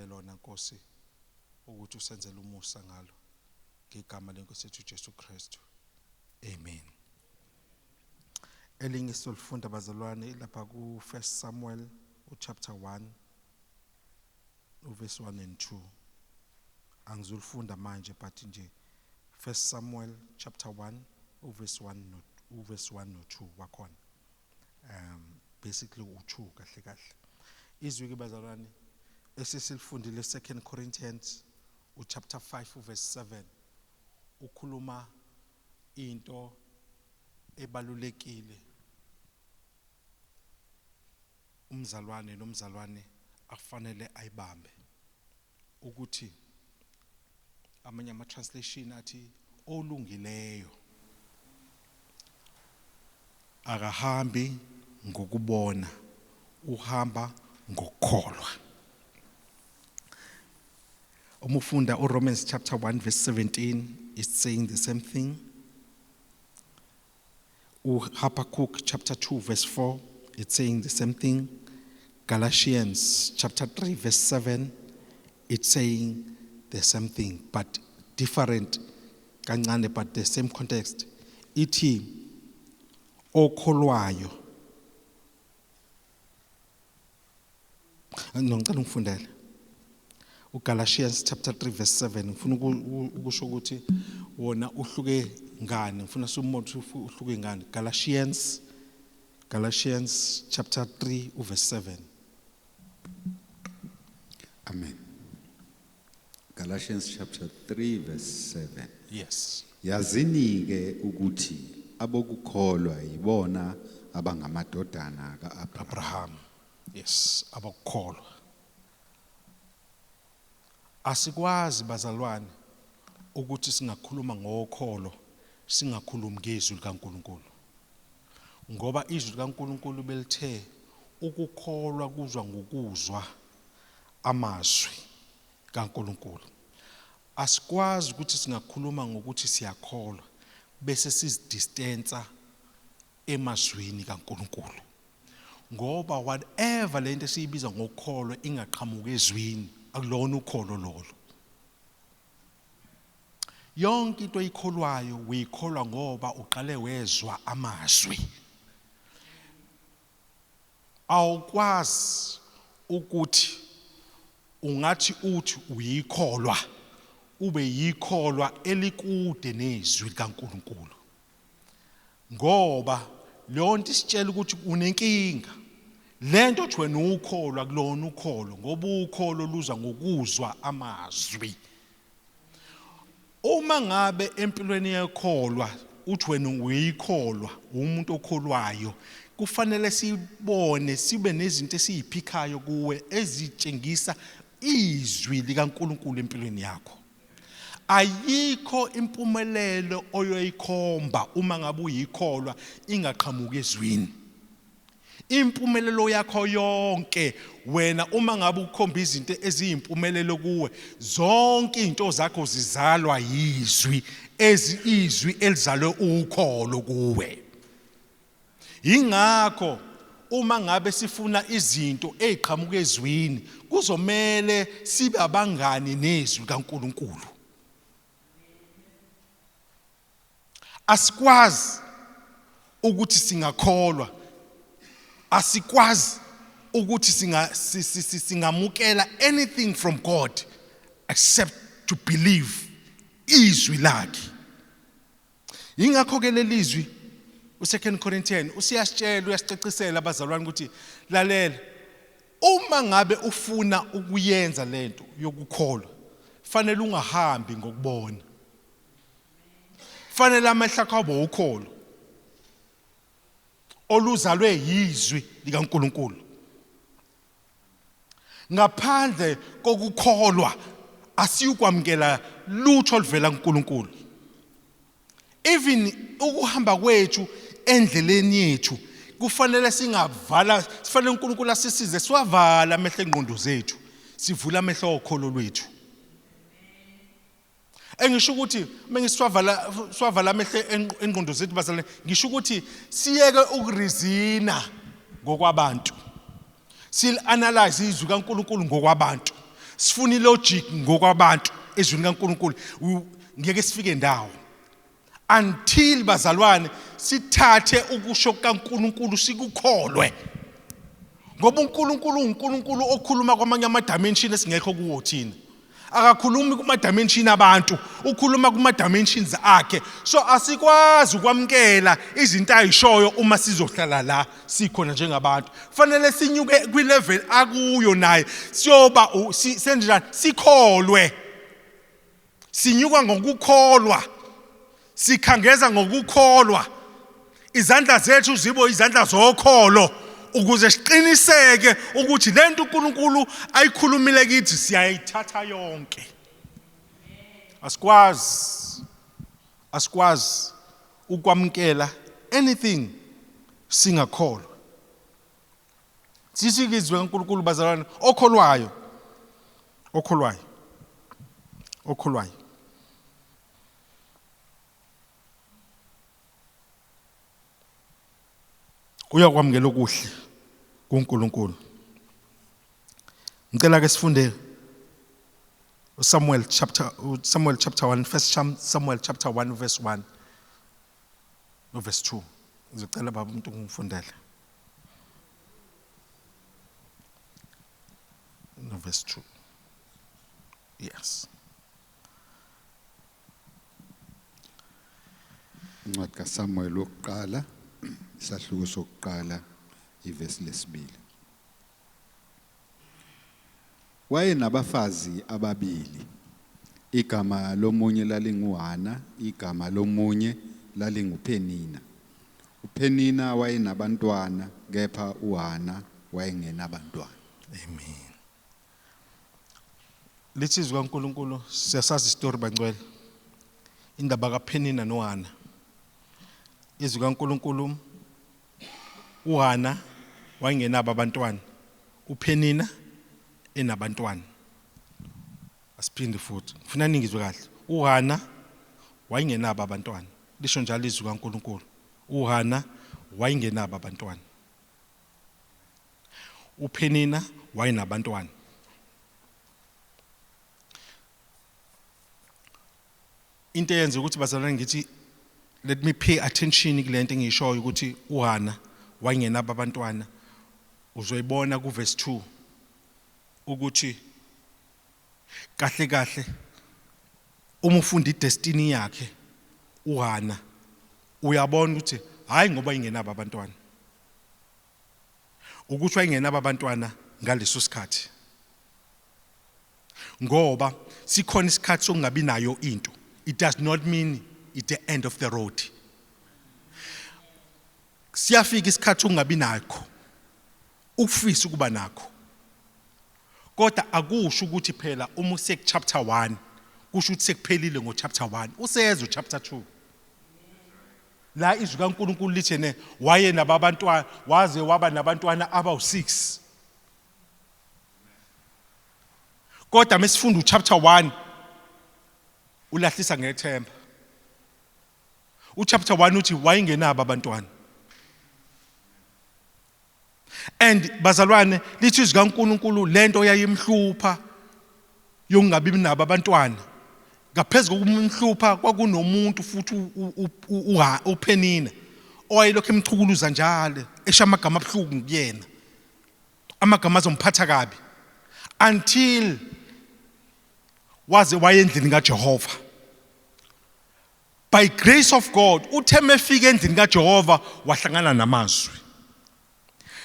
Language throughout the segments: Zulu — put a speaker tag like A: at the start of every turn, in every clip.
A: lona Nkosi ukuthi usenzele umusa ngalo ngegama leNkosi yethu Jesu Kristu. Amen. Elinye solifunda bazalwane lapha ku 1 Samuel chapter 1 verse 1 and 2. Angizulifunda manje but nje 1 Samuel chapter 1 verse 1 no 2 wakhona. Basically u2 kahle kahle. Izwi ke bazalwane esisilifundile 2 Corinthians chapter 5 verse 7 ukhuluma into ebalulekile umzalwane nomzalwane akufanele ayibambe ukuthi amanye ama translation athi olungileyo akahambi ngokubona uhamba ngokukholwa. Umufunda Romans chapter 1 verse 17 is saying the same thing. Habakkuk chapter 2 verse 4 it's saying the same thing. Galatians chapter 3 verse 7 it's saying the same thing but different kancane but the same context. Ithi okholwayo ngicela ngifundele uGalatians chapter 3 verse 7 ngifuna ukusho ukuthi wona uhluke ngani ngifuna simuthi uhluke ngani. Galatians chapter 3 verse 7.
B: Amen. Galatians chapter 3 verse 7.
A: Yes.
B: Yazini ke ukuthi abokukholwa yibona abangamadodana
A: kaAbraham. Yes, abokukholwa. Asikwazi bazalwane ukuthi singakhuluma ngokholo singakhulumi ngezwi likaNkuluNkulu. Ngoba izwi likaNkuluNkulu belithe ukukholwa kuzwa ngokuzwa amazwi kaNkuluNkulu. Asikwazi ukuthi singakhuluma ngokuthi siyakholwa bese sizidistansa emazwini kaNkuluNkulu. Ngoba whatever lento siyibiza ngokholwa ingaqhamuka ezwini akulona ukholo lolo. Yonke into oyikholwayo uyikholwa ngoba uqale wezwa amazwi. Awukwazi ukuthi ungathi uthi uyikholwa ube yikholwa elikude nezwi likaNkuluNkulu. Ngoba lonto isitshela ukuthi unenkinga. Lento othi wena ukholwa kulona ukholo ngoba ukholo luza ngokuzwa amazwi. Uma ngabe empilweni yakholwa uthi wena uyikholwa umuntu okholwayo kufanele sibone sibe nezinto esiziphikayo kuwe ezitshengisa izwi likaNkuluNkulu empilweni yakho. Ayikho impumelelo oyoyikhomba uma ngabe uyikholwa ingaqhamuka ezwini. Impumelelo yakho yonke wena uma ngabe ukhomba izinto eziyimpumelelo kuwe zonke izinto zakho zizalwa yizwi izwi elizalwe ukholo kuwe. Ingakho uma ngabe sifuna izinto eziqhamuka ezwini kuzomela sibe abangani nezwi kaNkuluNkulu. Asikwazi ukuthi singakholwa asikwazi ukuthi singamukela anything from God except to believe izwi lakhe. Ingakho ke lelizwi u2 Corinthians usiyasitshela uyasicecisela abazalwane ukuthi lalela uma ngabe ufuna ukuyenza lento yokukholwa fanele ungahambi ngokubona. Fanele amehlo akho abe ukholo oluzalwe yizwi likaNkuluNkulu. Ngaphandle kokukholwa asiyukwamkela lutho oluvela kuNkuluNkulu. Even ukuhamba kwethu endleleni yethu kufanele singavala sifanele uNkulunkulu asisize siwavala amehlo engqondo zethu sivula amehlo okholo lwethu. Engisho ukuthi mengiswavala amehlo engqondo zethu bazalwane ngisho ukuthi siyeke ukurizina ngokwabantu. Sil analyze izwi kaNkulunkulu ngokwabantu. sifuna ilogic ngokwabantu ezweni kaNkulunkulu ngeke sifike ndawo until bazalwane sithathe ukusho kaNkulunkulu sikukholwe ngoba uNkulunkulu okhuluma kwamanye ama dimension esingekho kuwo thina akakhulumi kuma dimension abantu ukhuluma kuma dimensions akhe so asikwazi ukwamkela izinto ayishoyo uma sizohlala la sikhona njengabantu kufanele sinyuke kwi level akuyo naye siyoba senjani sikholwe sinyuka ngokukholwa sikhangeza ngokukholwa izandla zethu zibo izandla zokholo ukuze siqiniseke ukuthi lento uNkulunkulu ayikhulumile kithi siyayithatha yonke asikwazi ukwamkela anything singakholwa sisikizwe kaNkulunkulu bazalwane okholwayo uyakwamukela okuhle kuNkulunkulu. Ngicela ke sifunde Samuel chapter 1, first Samuel chapter 1 verse 1 no verse 2. Ngicela baba umuntu ngifundele. No verse 2. Yes.
B: Incwadi kaSamuel wokuqala isahluko sokuqala ivesi lesibili. Wayenabafazi ababili. Igama lomunye lalinguHana, igama lomunye lalinguPenina. uPenina wayenabantwana kepha uHana wayengenabantwana.
A: Amen. Lithizwe kaNkulunkulu siyasazi istory bangcwele. Indaba kaPenina noHana. Izwi kaNkulunkulu uHana wayengenabo abantwana. uPenina enabantwana. Asiphinde futhi. Ngifuna ningizwe kahle. uHana wayengenabo abantwana. Lisho njalo izwi kaNkulunkulu. uHana wayengenabo abantwana. uPenina wayenabantwana. Into eyenza ukuthi bazalwane ngithi let me pay attention kulento engiyishoyo ukuthi uHana wayengenabo abantwana. Uzoyibona ku verse 2 ukuthi kahle uma ufunda idestiny yakhe uHana uyabona ukuthi hayi ngoba ingenabo abantwana ukuthi wayengenabo abantwana ngaleso sikhathi ngoba sikhona isikhathi sokungabi nayo into. It does not mean it's the end of the road. Siyafika isikhathi ungabi nakho ukufisa ukuba nakho kodwa akusho ukuthi phela uma usek chapter 1 kusho ukuthi sekuphelile ngo chapter 1 useza chapter 2 la izwi kaNkulunkulu lithi ne waye nabantwana waze waba nabantwana abawu6 kodwa mesifunda chapter 1 ulahlisa ngethemba. Chapter 1 uthi wayengenabo abantwana. And bazalwane lithi izwi kaNkulunkulu lento yayimhlupha yokungabi nabo abantwana. Ngaphezulu kokumhlupha kwakunomuntu futhi uPenina owayelokho emchukuluza njalo esha amagama abhlungu kuyena. Amagama azomphatha kabi until waze wayendlini kaJehova. By grace of God utheme efika endlini kaJehova wahlangana namazwi.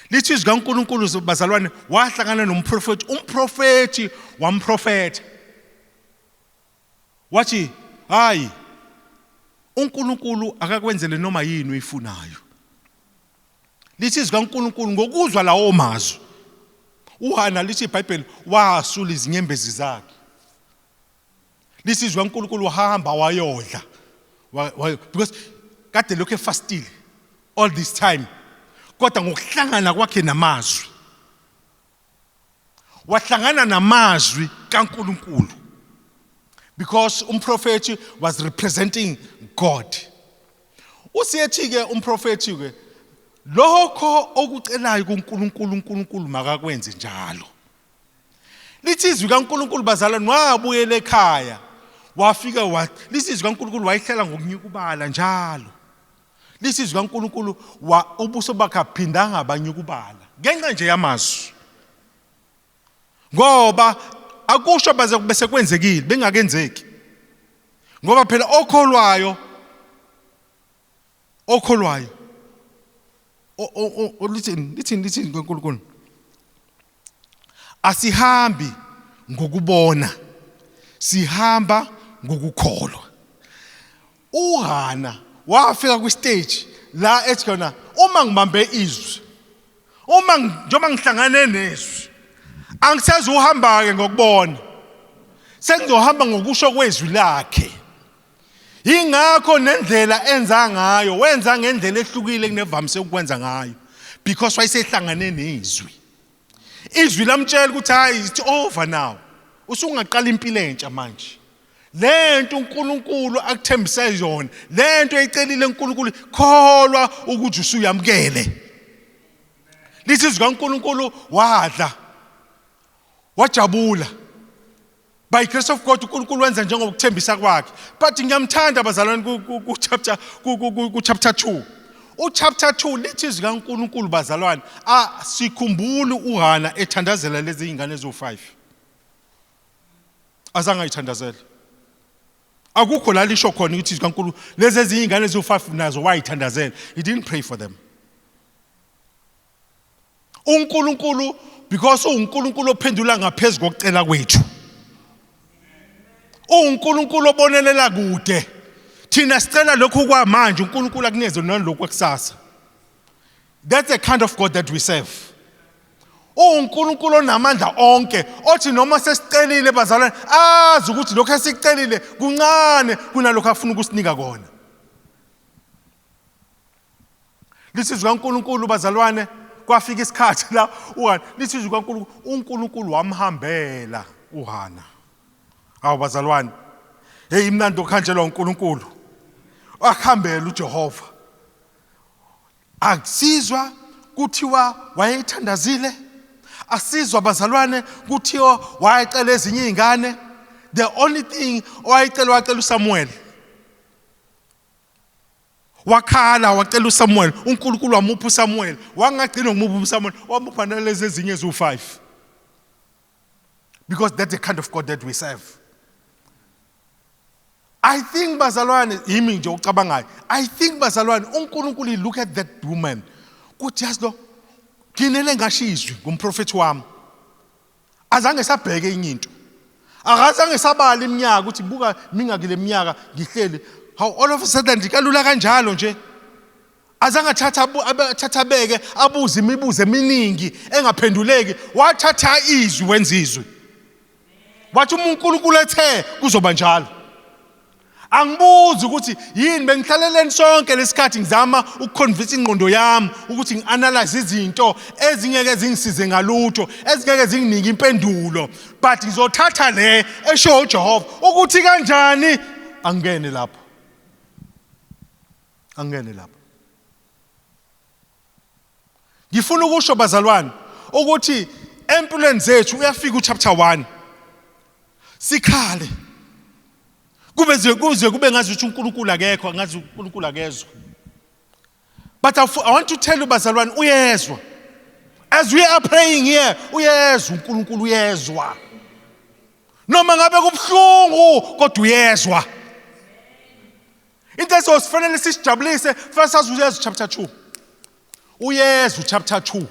A: Lithi izwi kaNkulunkulu bazalwane wahlangana nomprofeti. Umprofeti wamprofeta wathi hayi uNkulunkulu akakwenzele noma yini uyifunayo. Lithi izwi kaNkulunkulu ngokuzwa lawo mazwi uHana lithi iBhayibheli wasula izinyembezi zakhe. Lithi izwi kaNkulunkulu wahamba wayodla because kade lokho efastile all this time kodwa ngokuhlangana kwakhe namazwi wahlangana namazwi kaNkulunkulu because umprofeti was representing God. Usiyethi ke umprofeti ke lokho okucelayo kuNkulunkulu uNkulunkulu makakwenze njalo. lithi izwi kaNkulunkulu bazalwane wabuyela ekhaya wafika lithi izwi kaNkulunkulu wayihlala ngokunyukubala njalo. Lithi izwi kaNkulunkulu ubuso bakhe aphindanga abanyukubala ngenxa nje yamazwi. Ngoba akusho baze kube sekwenzekile bengakenzeki. Ngoba phela okholwayo lithini kaNkulunkulu asihambi ngokubona, sihamba ngokukholwa. uHana wafika kwistage la ethi khona uma ngibambe izwi, njengoba ngihlangane nezwi, angisazi uhamba ke ngokubona, sengizohamba ngokusho kwezwi lakhe. Ingakho nendlela enza ngayo wenza ngendlela ehlukile kunevamise ukwenza ngayo, because wayesehlangane nezwi. Izwi lamtshela ukuthi hayi it's over now, usungaqala impilo entsha manje. Lento uNkulunkulu akuthembise yona, lento eyicelile uNkulunkulu, kholwa ukuthi usuyamkele. Lithi izwi kaNkulunkulu wadla wajabula. By grace of God uNkulunkulu wenza njengoba ukuthembisa kwakhe. But ngiyamthanda bazalwane ku chapter 2. Chapter 2 lithi izwi kaNkulunkulu bazalwane, sikhumbule uHana ethandazela lezi ingane ezo5. Azange ayithandazela. Akukho la lisho khona ukuthi izwi kaNkulunkulu lezi izingane ezo5 nazo wayithandazela. He didn't pray for them. uNkulunkulu, because uNkulunkulu ophendula ngaphezulu kokucela kwethu. uNkulunkulu obonelela kude. Thina sicela lokhu kwamanje uNkulunkulu akunikeze nalokhu kusasa. That's the kind of God that we serve. uNkulunkulu onamandla onke othi noma sesicelile bazalwane azi ukuthi lokho esicelile kuncane kunalokho afuna ukusinika kona. Lisizwe kaNkulunkulu bazalwane kwafika isikhathi la lisizwe kaNkulunkulu uNkulunkulu wamhambela uHana. Awu bazalwane, hey imnandi okhanjelwa uNkulunkulu. Wakhambela uJehova. Akusizwa kuthiwa wayethandazile. Asizwa bazalwane kuthiwa wayecela ezinye izingane. The only thing wayecela uSamuel. Wakhala wacela uSamuel, uNkulunkulu wamupha uSamuel. Wangagcina ngomupha uSamuel, wamupha nalezi ezinye ezo5. Because that's the kind of God that we serve. I think bazalwane yimi nje ucabangayo. I think bazalwane uNkulunkulu look at that woman. Kuthi yazo kinele ngashizwe ngumprofeti wami. Azange sabheke inyinto. Akazange sabala iminyaka ukuthi buka mingakile iminyaka ngihleli. How all of a sudden ndikalula kanjalo nje. Azange thatha beke abuze imibuzo eminingi engaphenduleki. Wathatha izwi wenzizwe. Wathi uNkulunkulu ethe kuzoba njalo. Angibuzi ukuthi yini bengihlaleleni sonke lesikhathi ngizama ukuconvince ingqondo yami ukuthi ngianalyze izinto ezingeke zingisize ngalutho, ezingeke zinginike impendulo, but ngizothatha le esho uJehova ukuthi kanjani angene lapho. Angene lapho. Ngifuna ukusho bazalwane ukuthi empilweni zethu uyafika uChapter 1. Sikhale. Kuze kube ngazi ukuthi uNkulunkulu akekho, ngazi uNkulunkulu akezwe. But I want to tell you bazalwane uyezwa. As we are praying here, uyezwa uNkulunkulu uyezwa. Noma ngabe kubhlungu kodwa uyezwa. Into esosifanele sisijabulise first as uyezwa chapter 2. Uyezwa chapter 2.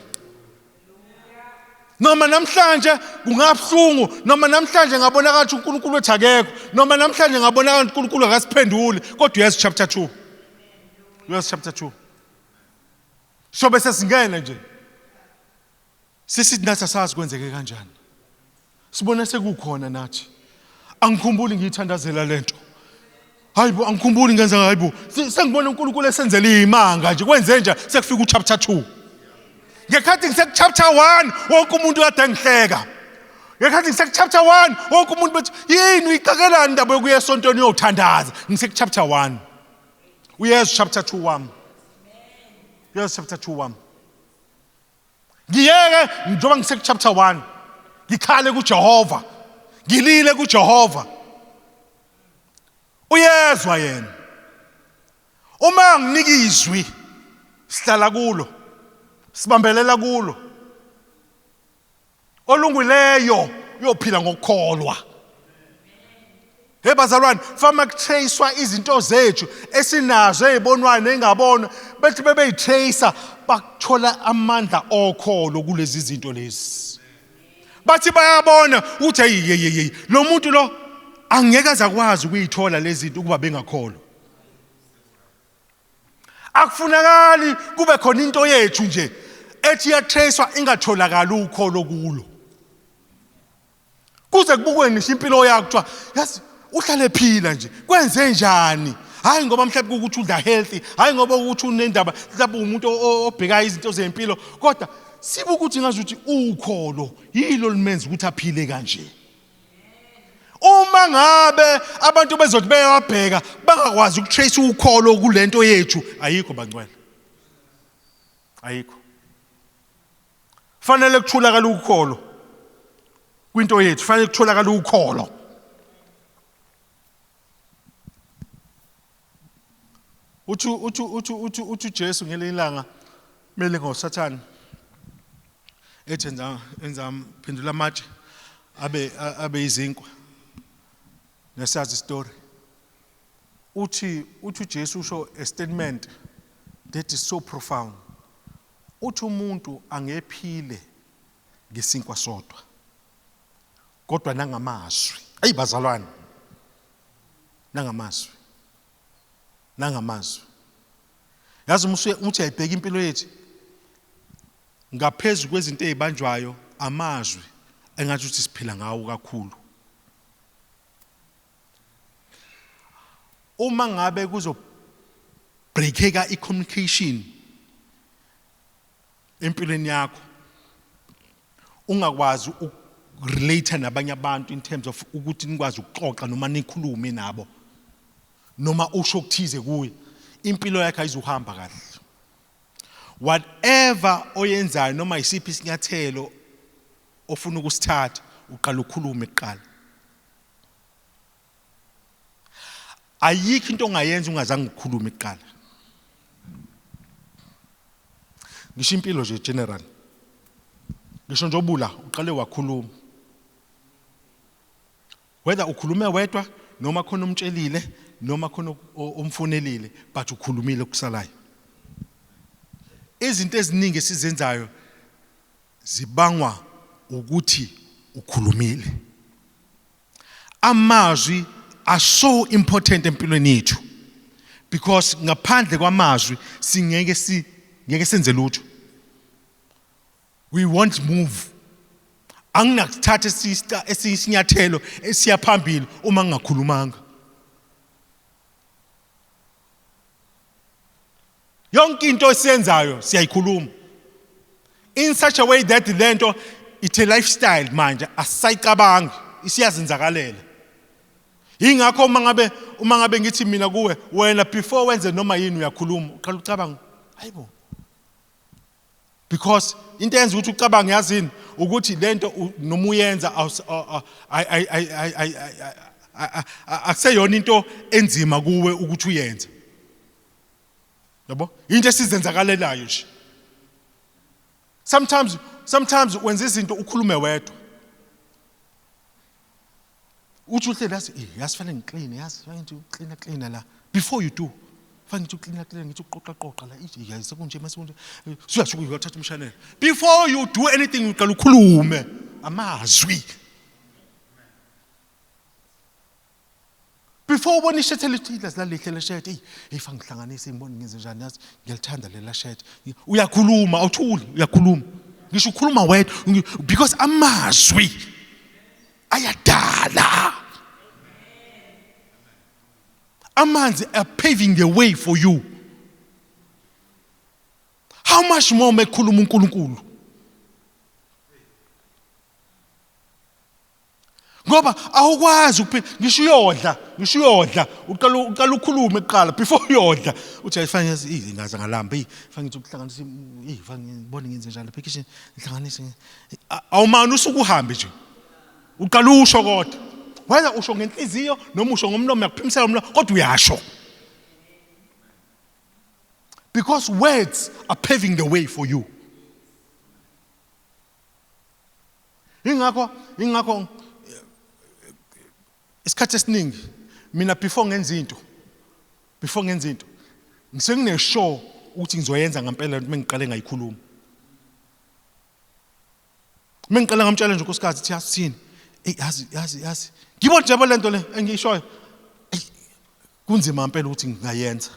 A: Noma namhlanje kungabhlungu, noma namhlanje ngabona kathi uNkulunkulu wethu akekho, noma namhlanje ngabona kathi uNkulunkulu akasiphenduli, kodwa uyezwa chapter 2. Uyezwa chapter 2. So bese singena nje. Sisithi nathi asazi kwenzeke kanjani. Sibona sekukhona nathi. Angikhumbuli ngiyithandazela lento. Hayibo angikhumbuli ngenza hayibo. Sengibona uNkulunkulu esenzela imanga nje kwenze nje sekufika uChapter 2. Ngekhathi ngisekuchapter 1 wonke umuntu kade engihleka. Ngekhathi ngisekuchapter 1 wonke umuntu bethi yini uyiqakelani indaba yokuya esontweni uyothandaza. Ngisekuchapter 1. Uyezwa chapter 2 wami. Uyezwa chapter 2 wami. Ngiyeke njengoba ngisekuchapter 1. ngikhale kuJehova, ngilile kuJehova. Uyezwa yena. Uma nginika izwi sihlala kulo, sibambelela kulo. Olungileyo uyophila ngokukholwa. Bazalwane, fama kutracewa izinto zethu esinazo ezibonwayo nezingabonwa, bethi bebeyitracer bakuthola amandla okholo kulezi zinto lezi. Bathi bayabona ukuthi hey lo muntu lo angeke azakwazi ukuyithola lezi zinto ukuba bengakholwa. Akufunakali kube khona into yethu nje ethi yatracewa ingatholakala ukholo kulo. Kuze kubukwe ngisho impilo yakho kuthiwa yazi uhlale phila nje kwenze njani, hayi ngoba mhlawumbe ukuthi udla healthy, hayi ngoba ukuthi unendaba mhlawumbe umuntu obheka izinto zempilo, kodwa sibe ukuthi ngazi ukuthi ukholo yilo limenza ukuthi aphile kanje. Uma ngabe abantu bezothi beyabheka bangakwazi ukutrace ukholo kulento yethu, ayikho bangcwele, ayikho. Fanele kutholakala ukholo kwinto yethu, fanele kutholakala ukholo. Uthi Jesu ngelinye ilanga mele ngoSathane ethi enza phendula amatshe abe izinkwa. Nesazi story. Uthi Jesu usho a statement that is so profound. Uthi umuntu angephile ngesinkwa sodwa, kodwa nangamazwi. Ayi bazalwane, nangamazwi. Yazi umuthi ayibheka impilo yethu ngaphezulu kwezinto ezibanjwayo, amazwi engathi ukuthi siphila ngawo kakhulu. Uma ngabe kuzo breakeka i-communication empilweni yakho, ungakwazi ukurelate nabanye abantu in terms of ukuthi nikwazi ukuxoxa noma nikhulume nabo, noma usho ukuthize kuye, impilo yakhe ayizuhamba kahle. Whatever oyenzayo noma isiphi isinyathelo ofuna ukusithatha, uqala ukhulume kuqala. Ayikho into ongayenza ungazange ukukhulume kuqala. Ngisho impilo nje general, ngisho nje obula uqale wakhuluma, whether ukhulume wedwa noma khona umtshelile noma khona umfonelile, but ukhulumile kusalayo. Izinto eziningi esizenzayo zibangwa ukuthi ukhulumile. Amazwi are so important empilweni yethu, because ngaphandle kwamazwi singeke senze lutho. We won't move. Anginakuthatha isinyathelo esiya phambili uma ngingakhulumanga. Yonke into esiyenzayo siyayikhuluma in such a way that lento it's a lifestyle manje, asisayicabangi, isiyazenzakalela. Ingakho uma ngabe ngithi mina kuwe wena before wenze noma yini uyakhuluma, uqala ucabanga, hayibo. Because into yenza ukuthi ucabanga yazini ukuthi lento noma uyenza akuseyona into enzima kuwe ukuthi uyenze. Yabo? Into esizenzakalelayo nje. Sometimes wenza izinto ukhulume wedwa. Uthi uhle lazi yasifanele ngiclean, yazi fanele clean la before you do. Fanele clean ngithi uqoqa la yazi sekunje mase suyasho uyathatha umshanelo. Before you do anything uqala ukhulume amazwi. Before ubona ishethe lithile lalihle leshethe, hey fanele ngihlanganise ngibone ngenze njani, yazi ngiyalithanda lela shethe. Uyakhuluma awuthuli, uyakhuluma. Ngisho ukhuluma wedwa because amazwi ayadala. Amanzi are paving the way for you. How much more mekhuluma uNkulunkulu? ngoba awukwazi ngisho uyodla uqala ukhulume kuqala before uyodla uthi ayifanye ngaze ngalamba fanele ukuthi ukuhlanganisa fanele ngibone ngenze njalo application ngihlanganise awumani usuku uhambe nje uqala usho kodwa wena usho ngenhliziyo noma usho ngomlomo yakuphimisela umlomo kodwa uyasho because words are paving the way for you. Ingakho isikhathi esiningi mina before ngenza into ngisengine sure ukuthi ngizoyenza ngempela mengiqale ngayikhuluma. Mengiqala ngamtshela nje unkosikazi ukuthi yasithini yazi ngibona nje lento le engiyishoyo kunzima ngempela ukuthi ngingayenza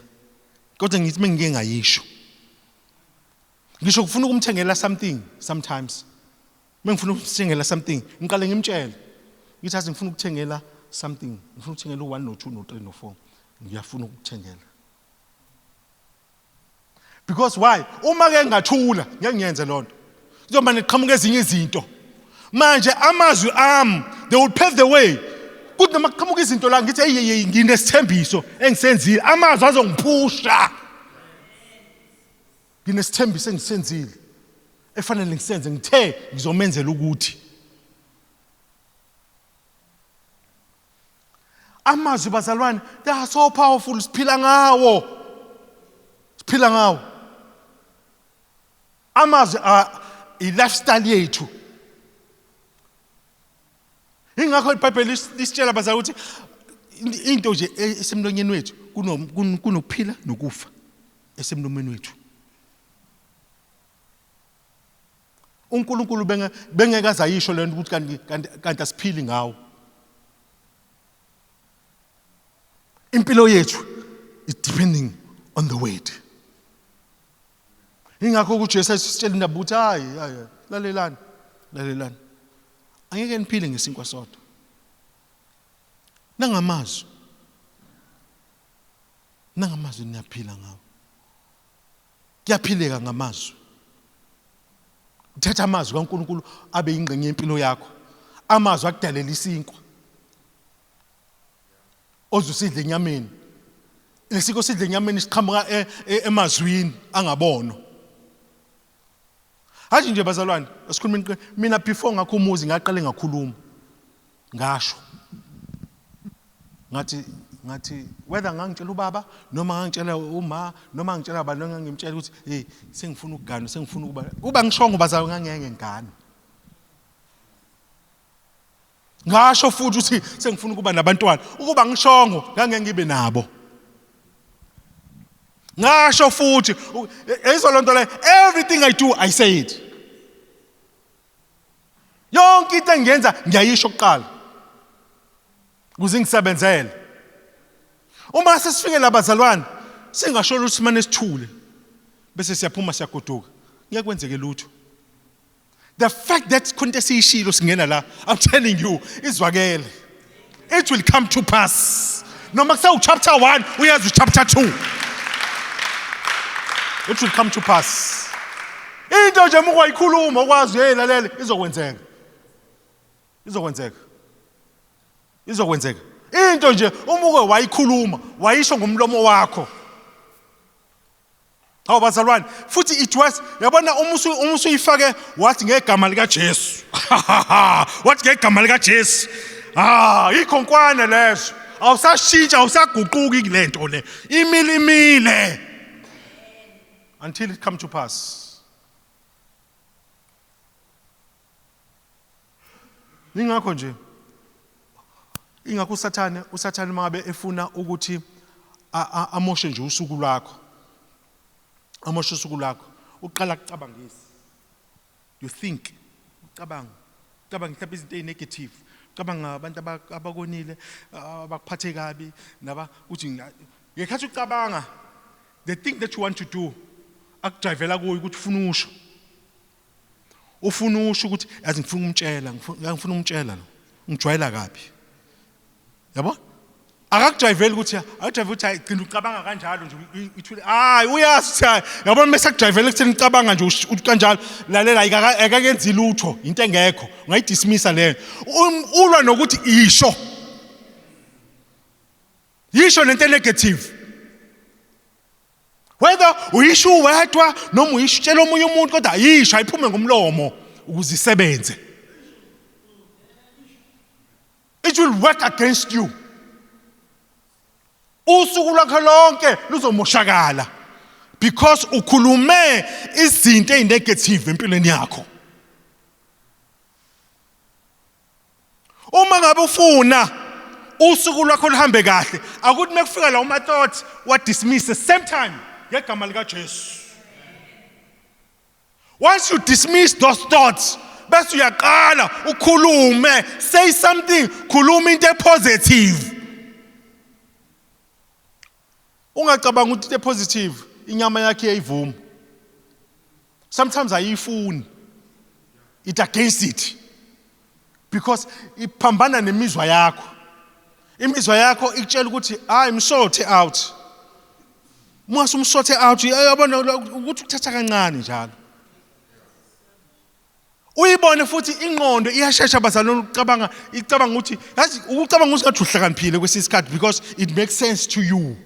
A: kodwa ngithi mengike ngayisho ngisho kufuna ukumthengela something sometimes mengifuna ukuthengela something ngiqale ngimtshele ngithi azi ngifuna ukuthengela something ngifuna ukuthengela u1 no2 no3 no4 ngiyafuna ukuthengela because why uma ke ngathula ngeke ngiyenze lonto kuzoba neqhamuka ezinye izinto manje amazwi ami they will pave the way kuthi noma kuqhamuka izinto la ngithi hey nginesithembiso engisenzile amazwi azongiphusha nginesithembiso engisenzile efanele ngisenze ngithe ngizomenzela ukuthi amazwi bazalwane they are so powerful siphila ngawo amazwi i-lifestyle yethu ingakho iBhayibheli lisitshela bazalwane ukuthi into nje esemlonyeni wethu kunokuphila nokufa esemlomeni wethu uNkulunkulu bengekaza yisho lento ukuthi kanti asiphili ngawo impilo yethu is depending on the word ingakho uJesu sitshela indaba ukuthi hayi lalelani angeke niphile ngesinkwa sodwa nangamazwi niyaphila ngawo kuyaphileka ngamazwi uthatha amazwi kaNkulunkulu abe ingxenye yempilo yakho amazwi akudalela isinkwa ozusidla enyameni lesiko sidla enyameni siqhamuka emazwini angabonwa hathi nje bazalwane asikhuluma mina before ngakho umuzi ngaqale ngakhuluma ngasho ngathi whether ngangitshela ubaba noma ngangitshela uma noma ngitshela abantu ngangimtshela ukuthi hey sengifuna ukugana sengifuna kuba ngishongo bazalwane ngangeke ngigane ngasho futhi ukuthi sengifuna ukuba nabantwana ukuba ngishongo ngangeke ngibe nabo ngasho futhi izolonto le everything I do I say it yonke into engiyenza ngiyayisho kuqala ukuze ngisebenzele uma sesifike labazalwane singasho ukuthi manje sithule bese siyaphuma siyagoduka ngeke kwenzeke lutho the fact that konke siyishilo singena la I'm telling you izwakele it will come to pass noma kusawu chapter 1 uyazi chapter 2 it will come to pass into nje uma uyikhuluma ukwazi lalela izokwenzeka into nje uma uke wayikhuluma wayisho ngomlomo wakho hawu bazalwane futhi it was yabona uma usuyifake wathi ngegama lika Jesu wathi ngegama lika Jesu ikhonkwane lezo awusashintsha awusaguquki kulento le imile until it come to pass ingakho usathane mabe efuna ukuthi amoshe nje usuku lwakho uqala ukucabangisa you think ucabanga mhlawumbe izinto ezinegative ucabanga abantu abakonile abakuphathe kabi naba uthi ngekhathi ucabanga the thing that you want to do akudrivela kuyo ukuthi ufuna usho ukuthi yazi ngifuna umtshela lo ngijwayela kabi yabo akakujayiveli ukuthi akujayiveli ukuthi gcina ucabanga kanjalo nje ithule uyazi ukuthi yabona mase akujayiveli ukuthi nicabanga nje uthi kanjalo lalela akakenzi lutho into engekho ungayidismissa leyo ulwa nokuthi yisho lento negative whether uyisho wedwa noma uyishitshela omunye umuntu kodwa yisho ayiphume ngomlomo ukuze isebenze. It will work against you. Usuku lwakho lonke luzomoshakala because ukhulume izinto ezinegative empilweni yakho. Uma ngabe ufuna usuku lwakho luhambe kahle akuthi mekufika la uma thoughts wa dismiss the same time ngegama lika Jesu. Once you dismiss those thoughts bese uyaqala ukhulume, say something, khuluma into positive. Ungacabanga ukuthi into positive inyama yakhe iyayivuma. Sometimes ayifuni, it against it because iphambana nemizwa yakho. Imizwa yakho ikutshela ukuthi msothe out. Mase umsothe out yabona ukuthi uthatha kancane njalo. Uyibone futhi ingqondo iyashesha bazalwane ucabanga ukuthi yazi ukucabanga ukuthi uhlakaniphile kwesisikhathi because it makes sense to you.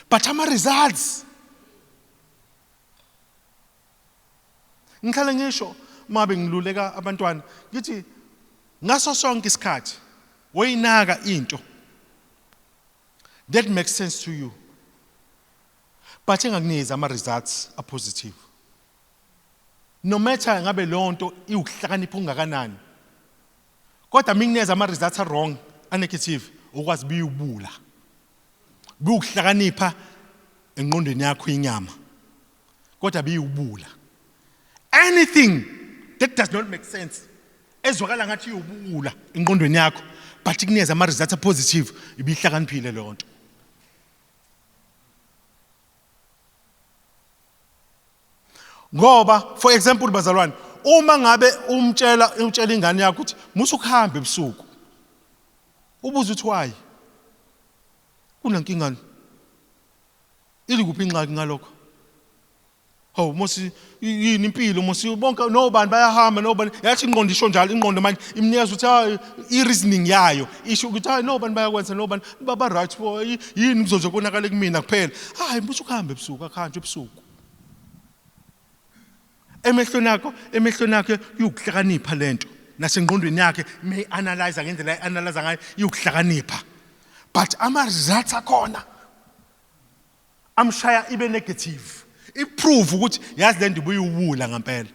A: But ama results ngikhale ngisho mabe ngiluleka abantwana ngithi ngaso sonke isikhathi wayinaka into that makes sense to you but engakunikeza ama results are positive. No matter ngabe lonto iukuhlakanipha ungakanani kodwa mingineza ama results are wrong a negative ukwazi biyubula biyukuhlakanipha engqondweni yakho inyama kodwa biyubula. Anything that does not make sense ezwakala ngathi uyubula engqondweni yakho but kunikeza ama results are positive ibihlakaniphile lonto. Ngoba for example bazalwane uma ngabe umtshela ingane yakho ukuthi musukuhambe ebusuku ubuza uthi why kunankinga ili kuphi inxaki ngalokho mosi yini impilo mosi bonke nobani bayahamba nobani yathi ingqondo isho njalo ingqondo manje imnikeza ukuthi i-reasoning yayo isho ukuthi nobani bayakwenza nobani baba right yini kuzozobonakala kumina kuphela musukuhambe ebusuku akhanjwe ebusuku. Emehlweni yakho yukuhlakanipha lento nasengqondweni yakhe may analyze ngendlela analyze ngayo yukuhlakanipha but ama results akhona amshaya ibe negative iprove ukuthi yazi lento buyubula ngempela.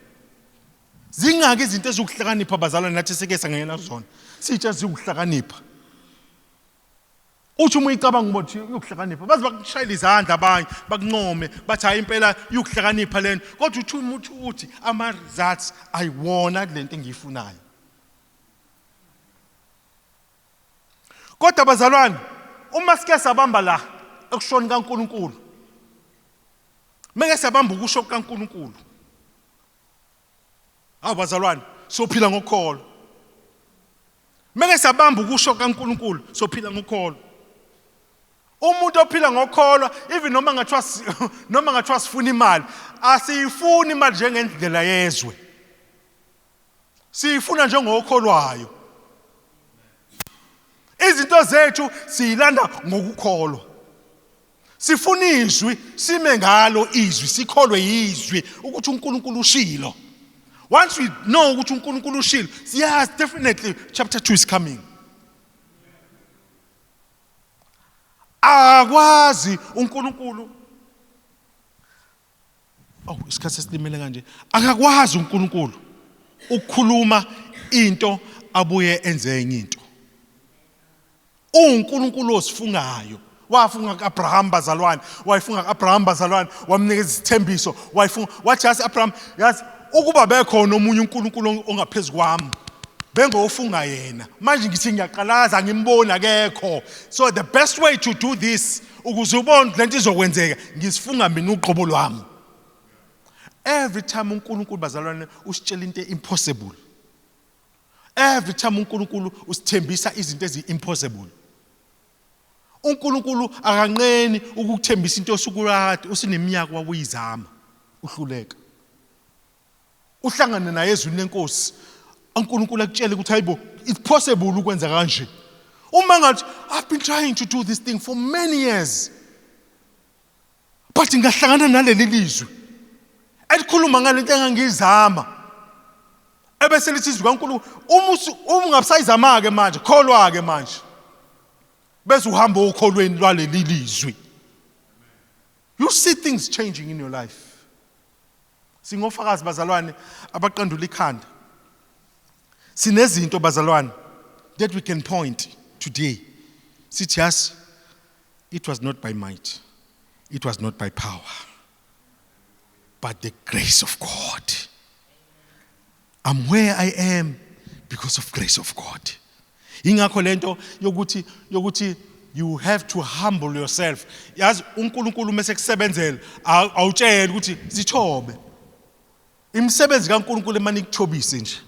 A: Zingaki izinto ezokuhlakanipha bazalwane nathi seke sangena zona sitsha zikuhlakanipha uthi uma icabanga ukuthi yokuhlakanipha baze bakushayela izandla abanye bakuncome bathi hayi impela yokuhlakanipha lento kodwa uthi ama results ayiwona kulento engiyifunayo. Kodwa bazalwane uma sike sabamba la ekushoni kaNkuluNkulu meke sabamba ukusho kaNkuluNkulu bazalwane sophila ngokholo meke sabamba ukusho kaNkuluNkulu sophila ngokholo. Umuntu ophila ngokholwa even noma ngathiwa sifuna imali asiyifuni imali njengendlela yezwe siyifuna njengokholwayo. Izinto zethu siyilanda ngokukholwa sifuna izwi sime ngalo izwi sikholwe izwi ukuthi uNkulunkulu ushilo. Once we know ukuthi uNkulunkulu ushilo yes definitely chapter 2 is coming. Akwazi uNkulunkulu isikhathi sesimele kanje akakwazi uNkulunkulu ukukhuluma into abuye enze enye into. uNkulunkulu osifungayo wafunga kuAbraham bazalwane wayifunga kuAbraham bazalwane wamnikeza isithembiso wayifunga wathi yasi Abraham yazi ukuba bekhona omunye uNkulunkulu ongaphezulu kwami bengofunga yena manje ngithi ngiyaqalaza ngimbona akekho. So the best way to do this ukuze ubone lento izokwenzeka ngisifunga mina uqobo lwami. Every time uNkulunkulu bazalwane usitshela into impossible, every time uNkulunkulu usithembisa izinto ezi impossible uNkulunkulu akanqeni ukukuthembisa into osukurati usineminyaka wawuyizama uhluleka. Uhlangane naye ezweni lenkosi. uNkulunkulu akutshela ukuthi hayibo it's possible ukwenza kanje. Uma ngathi I've been trying to do this thing for many years. But ngahlangana naleli lizwi. Elikhuluma ngalento engangizama. Ebese lithi izwi kaNkulunkulu ungabusayizama ke manje, kholwa ke manje. Bese uhamba ukholweni lwaleli lizwi. You see things changing in your life. Singofakazi bazalwane abaqandula ikhanda. Sinezinto bazalwane that we can point today. Sithi yes, it was not by might. It was not by power. But the grace of God. I'm where I am because of grace of God. Ingakho lento yokuthi you have to humble yourself. Yazi uNkulunkulu mase kusebenzela awutshela ukuthi sithobe. Imisebenzi kaNkulunkulu emani ikuthobise nje.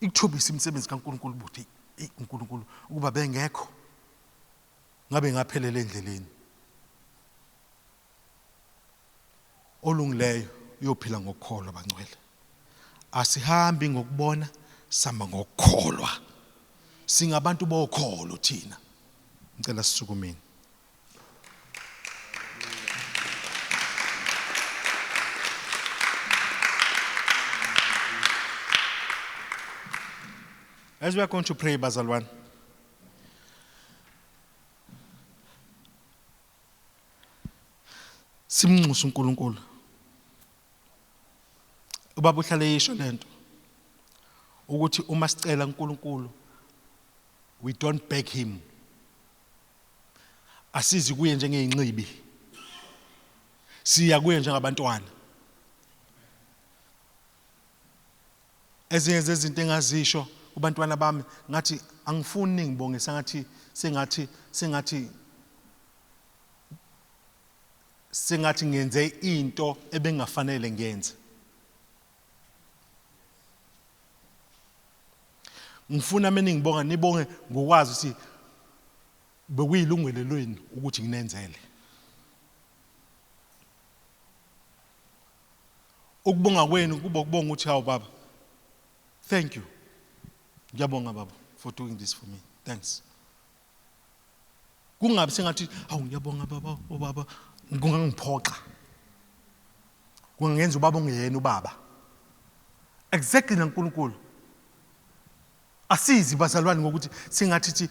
A: Ikuthobise imisebenzi kaNkulunkulu buthi uNkulunkulu ukuba bengekho ngabe ngaphelele endleleni. Olungileyo uyophila ngokukholwa bangcwele. Asihambi ngokubona, samba ngokukholwa. Singabantu bokholo thina. Ngicela sisukumeni. As we are going to pray, bazalwane, simnxusa uNkulunkulu. Ubaba uhlale yisho lento ukuthi uma sicela uNkulunkulu we don't beg him. Asizi kuye njengeyinqibi. Siya kuye njengabantwana. Ezinye zezinto engazisho kubantwana bami ngathi angifuni ngibonge sengathi ngenze into ebengafanele ngenze. Ngifuna mina ngibonga nibonge ngokwazi ukuthi bekuyilungelo lweni ukuthi nginenzele. Ukubonga kwenu kuba ukubonga ukuthi hawu baba. Thank you. Ngiyabonga baba for doing this for me. Thanks. Kungabe sengathi hawu ngiyabonga baba ubaba ngingangiphoxa. Kungenza ubaba ongeyena ubaba. Exactly naNkulunkulu. Asizi bazalwane ngokuthi singathi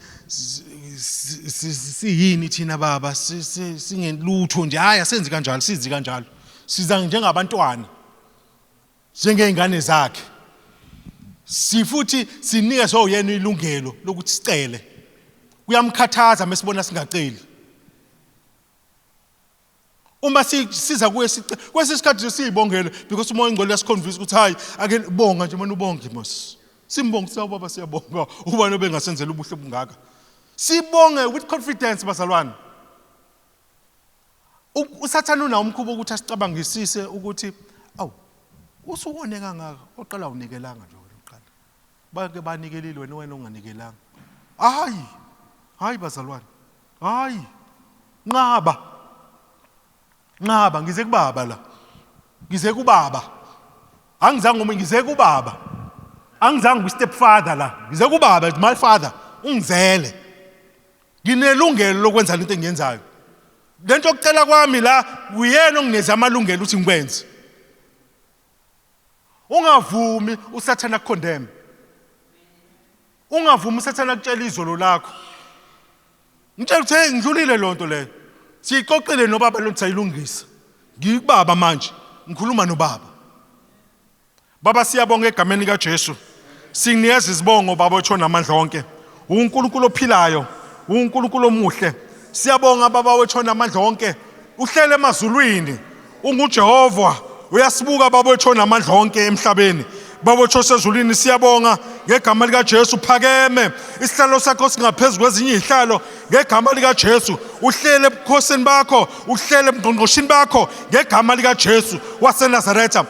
A: siyini thina baba singelutho nje hayi asenzi kanjalo sizi kanjalo siza njengabantwana njengezingane zakhe sifuthi sinike so yena ilungelo lokuthi sicele kuyamkhathaza mesibona singaceli uma siza kuye sicela kwesisikhathi siyibongele because umoya ingcwele yasiconvince ukuthi hayi ake bonga nje mana ubonge mos. Simbonge sawubaba siyabonga ubani obengasenzela ubuhle bungaka. Sibonge with confidence bazalwane. Usathana una umkhubo ukuthi asicabangisise ukuthi awu usuwone kangaka oqala unikelanga nje wena uqala. Bake banikelile wena unganikelanga. Hayi bazalwane. Hayi. Nqaba ngize kubaba la. Ngize kubaba. Angizange uma ngize kubaba. Angizange ku-stepfather la. Ngize kubaba, it's my father. Ungizele. Nginelungelo lokwenza lento engiyenzayo. Lento yokucela kwami la uyena ongineza amalungelo ukuthi ngikwenze. Ungavumi usathana condemn. Ungavumi usathana akutshela izolo lakho. Ngitshela ukuthi ngidlulile lonto leyo. Siqoqile nobaba lo sayilungisa. Ngikubaba manje, ngikhuluma nobaba. Baba siyabonga egameni kaJesu. Siniyeza izibongo baba otho namandla onke. uNkulunkulu ophilayo, uNkulunkulu omuhle. Siyabonga baba otho namandla onke. Uhlele emazulwini. UnguJehova. Uyasibuka baba otho namandla onke emhlabeni. Baba otho sezulwini siyabonga ngegama lika Jesu phakeme. Isihlalo sakho singaphezulu kwezinye izihlalo ngegama lika Jesu. Uhlele ebukhosini bakho, uhlele ebungqongqoshini bakho ngegama lika Jesu waseNazaretha.